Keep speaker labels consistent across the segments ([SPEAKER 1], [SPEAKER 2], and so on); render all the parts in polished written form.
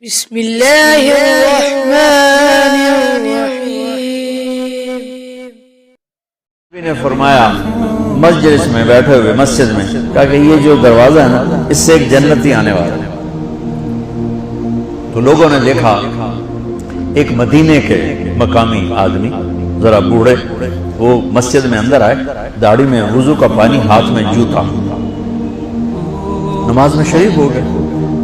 [SPEAKER 1] بسم اللہ الرحمن الرحیم۔
[SPEAKER 2] نے فرمایا مجلس میں بیٹھے ہوئے مسجد میں کہا کہ یہ جو دروازہ ہے نا اس سے ایک جنتی آنے والا ہے۔ تو لوگوں نے دیکھا ایک مدینے کے مقامی آدمی ذرا بوڑھے وہ مسجد میں اندر آئے، داڑھی میں وضو کا پانی، ہاتھ میں جوتا، نماز میں شریک ہو گئے۔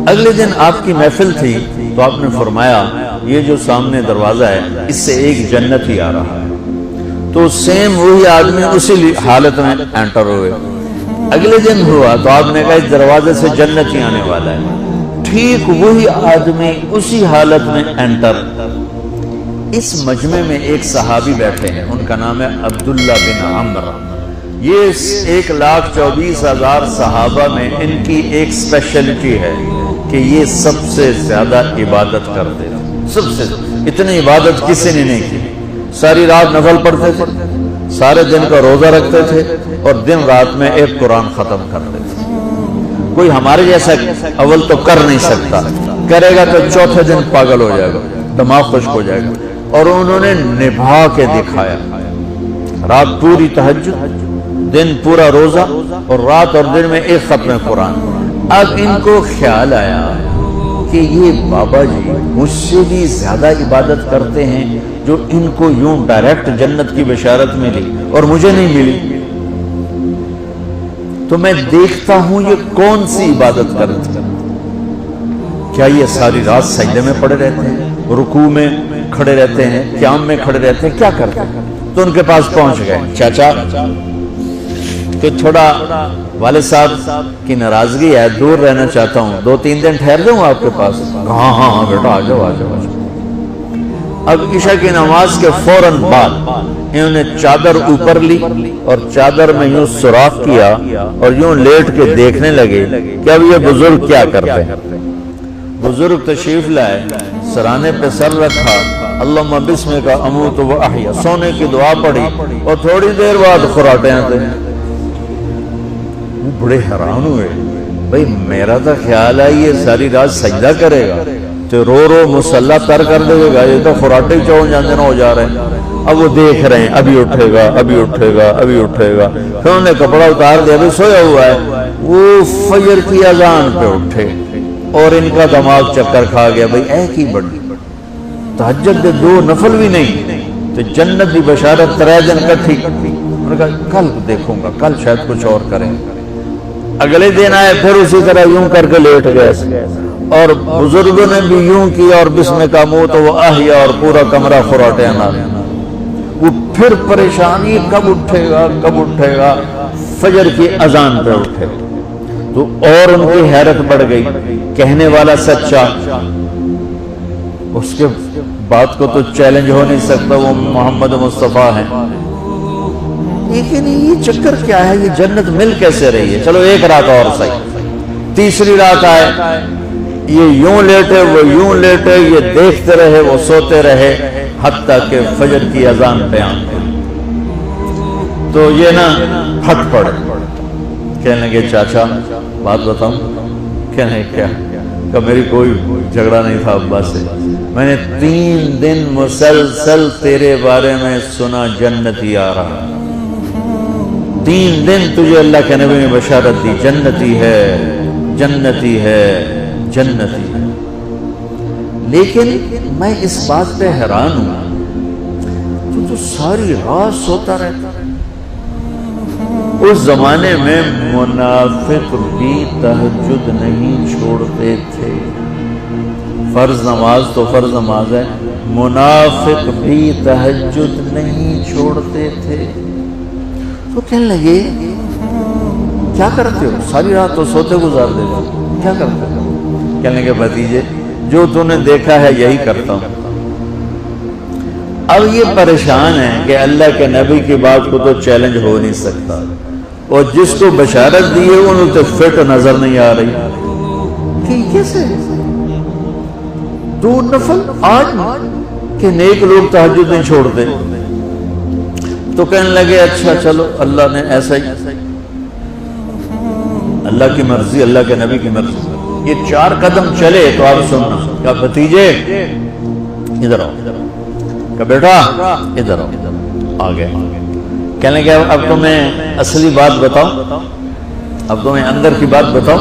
[SPEAKER 2] اگلے دن آپ کی محفل تھی تو آپ نے فرمایا یہ جو سامنے دروازہ ہے اس سے ایک جنتی آ رہا ہے۔ تو سیم وہی آدمی اسی حالت میں انٹر ہوئے۔ اگلے دن ہوا تو آپ نے کہا اس دروازے سے جنتی آنے والا ہے، ٹھیک وہی آدمی اسی حالت میں انٹر۔ اس مجمع میں ایک صحابی بیٹھے ہیں، ان کا نام ہے عبداللہ بن عمرو۔ یہ 1,24,000 صحابہ میں ان کی ایک اسپیشلٹی ہے کہ یہ سب سے زیادہ عبادت کرتے ہیں، سب سے اتنی عبادت کسی نے نہیں کی۔ ساری رات نفل پڑھتے تھے، سارے دن کا روزہ رکھتے تھے اور دن رات میں ایک قرآن ختم کرتے تھے۔ کوئی ہمارے جیسا اول تو کر نہیں سکتا، کرے گا تو چوتھے دن پاگل ہو جائے گا، دماغ خشک ہو جائے گا۔ اور انہوں نے نبھا کے دکھایا، رات پوری تہجد، دن پورا روزہ، اور رات اور دن میں ایک ختم قرآن۔ اب ان کو خیال آیا کہ یہ بابا جی مجھ سے بھی زیادہ عبادت کرتے ہیں جو ان کو یوں ڈائریکٹ جنت کی بشارت ملی اور مجھے نہیں ملی، تو میں دیکھتا ہوں یہ کون سی عبادت کرتے ہیں۔ کیا یہ ساری رات سجدے میں پڑے رہتے ہیں، رکوع میں کھڑے رہتے ہیں، قیام میں کھڑے رہتے ہیں، کیا کرتے ہیں؟ تو ان کے پاس پہنچ گئے، چاچا کہ تھوڑا والد صاحب کی ناراضگی ہے، دور رہنا چاہتا ہوں، 2-3 دن ٹھہر جاؤں آپ کے پاس؟ ہاں ہاں ہاں بیٹا آ جاؤ آ جاؤ آ جاؤ۔ اب عشاء کی نماز کے فوراً بعد انہوں نے چادر اوپر لی اور چادر میں یوں سوراخ کیا اور یوں لیٹ کے دیکھنے لگے کہ اب یہ بزرگ کیا کرتے ہیں۔ بزرگ تشریف لائے، سرانے پہ سر رکھا، اللہم بسمک اموت و احیا، سونے کی دعا پڑھی اور تھوڑی دیر بعد خراٹے آتے ہیں۔ وہ بڑے حیران ہوئے، بھئی میرا تو خیال ہے یہ ساری رات سجدہ کرے گا تو رو رو مسلح تر کر دے گا، یہ تو خراٹے چون جانے نہ ہو جا رہے ہیں۔ اب وہ دیکھ رہے ہیں ابھی اٹھے گا ابھی اٹھے گا ابھی اٹھے گا، پھر انہوں نے کپڑا اتار دیا، ابھی سویا ہوا ہے۔ وہ فجر کی اذان پہ اٹھے اور ان کا دماغ چکر کھا گیا، بھئی اے کی بڑی تہجد دے 2 نفل بھی نہیں تو جنت دی بشارت 3 دن کٹھی۔ انہوں نے کہا کل دیکھوں گا، کل شاید کچھ اور کریں۔ اگلے دن آئے پھر اسی طرح یوں کر کے لیٹ گئے اور بزرگوں نے بھی یوں کیا اور بسمک اموت و احیا اور پورا کمرہ خراٹے آنا۔ وہ پھر پریشانی کب اٹھے گا کب اٹھے گا، فجر کی اذان پہ اٹھے تو اور ان کی حیرت بڑھ گئی، کہنے والا سچا، اس کے بات کو تو چیلنج ہو نہیں سکتا، وہ محمد مصطفیٰ ہیں، لیکن یہ چکر کیا ہے، یہ جنت مل کیسے رہی ہے؟ چلو ایک رات اور صحیح۔ تیسری رات آئے، یہ یوں لیٹے وہ یوں لیٹے، یہ دیکھتے رہے وہ سوتے رہے، حتیٰ کہ فجر کی اذان پہ آن گئی۔ تو یہ نا پھٹ پڑے، کہنے لگے چاچا بات بتاؤں؟ کہنے کیا؟ کہ میری کوئی جھگڑا نہیں تھا ابا سے، میں نے 3 دن مسلسل تیرے بارے میں سنا جنتی آ رہا، 3 دن تجھے اللہ کے نبی نے بشارت دی جنتی ہے جنتی ہے جنتی ہے، لیکن میں اس بات پہ حیران ہوں تو ساری رات سوتا رہتا۔ اس زمانے میں منافق بھی تہجد نہیں چھوڑتے تھے، فرض نماز تو فرض نماز ہے، منافق بھی تہجد نہیں چھوڑتے تھے۔ تو کہنے لگے کیا کرتے ہو، ساری رات تو سوتے گزار دیتے ہو، کیا کرتے ہو؟ کہنے لگے بھتیجے جو تو نے دیکھا ہے یہی کرتا ہوں۔ اب یہ پریشان ہے کہ اللہ کے نبی کی بات کو تو چیلنج ہو نہیں سکتا، اور جس کو بشارت دی ہے انہوں تو فٹ نظر نہیں آ رہی کہ کیسے 2 نفل آج کہ نیک لوگ تہجد نہیں چھوڑتے۔ تو کہنے لگے اچھا چلو اللہ نے ایسا ہی، اللہ کی مرضی، اللہ کے نبی کی مرضی، یہ 4 قدم چلے تو آپ سننا کہ بھتیجے ادھر آؤ، کہ بیٹا ادھر آؤ، آگے کہنے لگے اب تمہیں اصلی بات بتاؤ، اب تمہیں اندر کی بات بتاؤ۔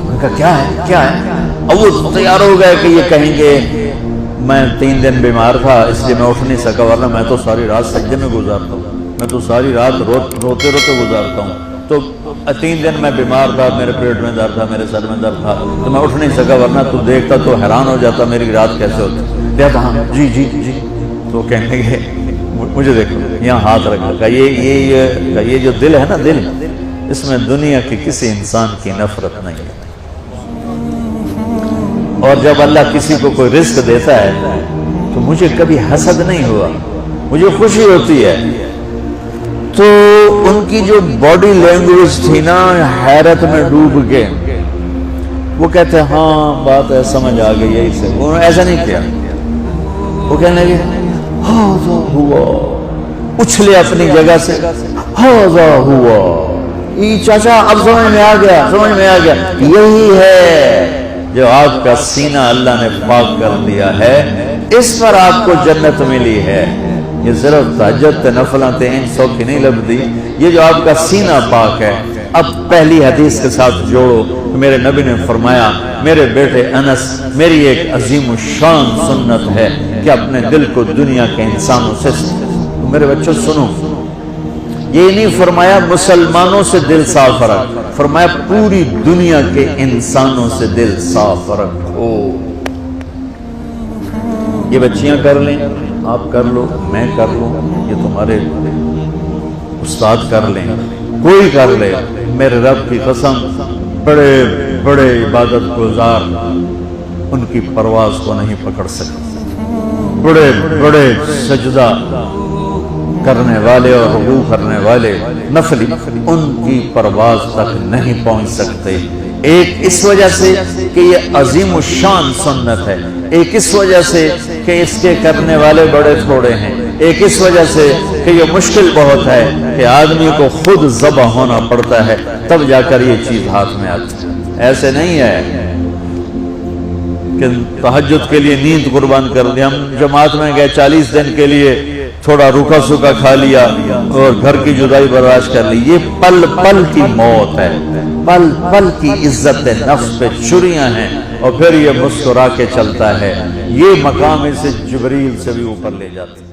[SPEAKER 2] میں کہا کیا ہے کیا ہے؟ اب وہ تیار ہو گئے کہ یہ کہیں گے میں 3 دن بیمار تھا اس لیے میں اٹھ نہیں سکا، ورنہ میں تو ساری رات سجدے میں گزارتا ہوں، میں تو ساری رات روتے روتے گزارتا ہوں، تو 3 دن میں بیمار تھا، میرے پیٹ میں درد تھا، میرے سر میں درد تھا، تو میں اٹھ نہیں سکا، ورنہ تو دیکھتا تو حیران ہو جاتا میری رات کیسے ہوتی۔ کہتا ہاں جی جی جی، تو کہنے لگے مجھے دیکھو یہاں ہاتھ رکھا، کہ یہ جو دل ہے نا، دل اس میں دنیا کی کسی انسان کی نفرت نہیں ہے، اور جب اللہ کسی کو کوئی رزق دیتا ہے تو مجھے کبھی حسد نہیں ہوا، مجھے خوشی ہوتی ہے۔ تو ان کی جو باڈی لینگویج تھی نا، حیرت میں ڈوب کے وہ کہتے ہیں ہاں بات ہے سمجھ آ گئی یہی سے، انہوں نے ایسا نہیں کیا، وہ کہنے لگے ہاذا ہوا، اچھلے اپنی جگہ سے، ہاذا ہوا، یہ چاچا اب سمجھ میں آ گیا، سمجھ میں آ گیا، یہی ہے جو آپ کا سینہ اللہ نے پاک کر دیا ہے، اس پر آپ کو جنت ملی ہے۔ یہ صرف تہجد نفلاں ان سوکھی نہیں لبدی، یہ جو آپ کا سینہ پاک ہے۔ اب پہلی حدیث کے ساتھ جوڑو، میرے نبی نے فرمایا، میرے بیٹے انس، میری ایک عظیم الشان سنت ہے کہ اپنے دل کو دنیا کے انسانوں سے، میرے بچوں سنو، یہ نہیں فرمایا مسلمانوں سے دل صاف رکھ، فرمایا پوری دنیا کے انسانوں سے دل صاف رکھو۔ یہ بچیاں کر لیں، آپ کر لو، میں کر لوں، یہ تمہارے استاد کر لیں، کوئی کر لے، میرے رب کی قسم بڑے بڑے عبادت گزار ان کی پرواز کو نہیں پکڑ سکتے، بڑے بڑے سجدہ کرنے والے اور رکوع کرنے والے نفلی ان کی پرواز تک نہیں پہنچ سکتے۔ ایک اس وجہ سے کہ یہ عظیم الشان سنت ہے، ایک اس وجہ سے کہ اس کے کرنے والے بڑے تھوڑے ہیں، ایک اس وجہ سے کہ یہ مشکل بہت ہے کہ آدمی کو خود ذبح ہونا پڑتا ہے تب جا کر یہ چیز ہاتھ میں آتی ہے۔ ایسے نہیں ہے کہ تہجد کے لیے نیند قربان کر دی، ہم جماعت میں گئے 40 دن کے لیے تھوڑا روکا سوکا کھا لیا اور گھر کی جدائی برداشت کر لی، یہ پل پل کی موت ہے، پل پل کی عزت نفس پہ چھریاں ہیں، اور پھر یہ مسکرا کے چلتا ہے، یہ مقام اسے جبریل سے بھی اوپر لے جاتا ہے۔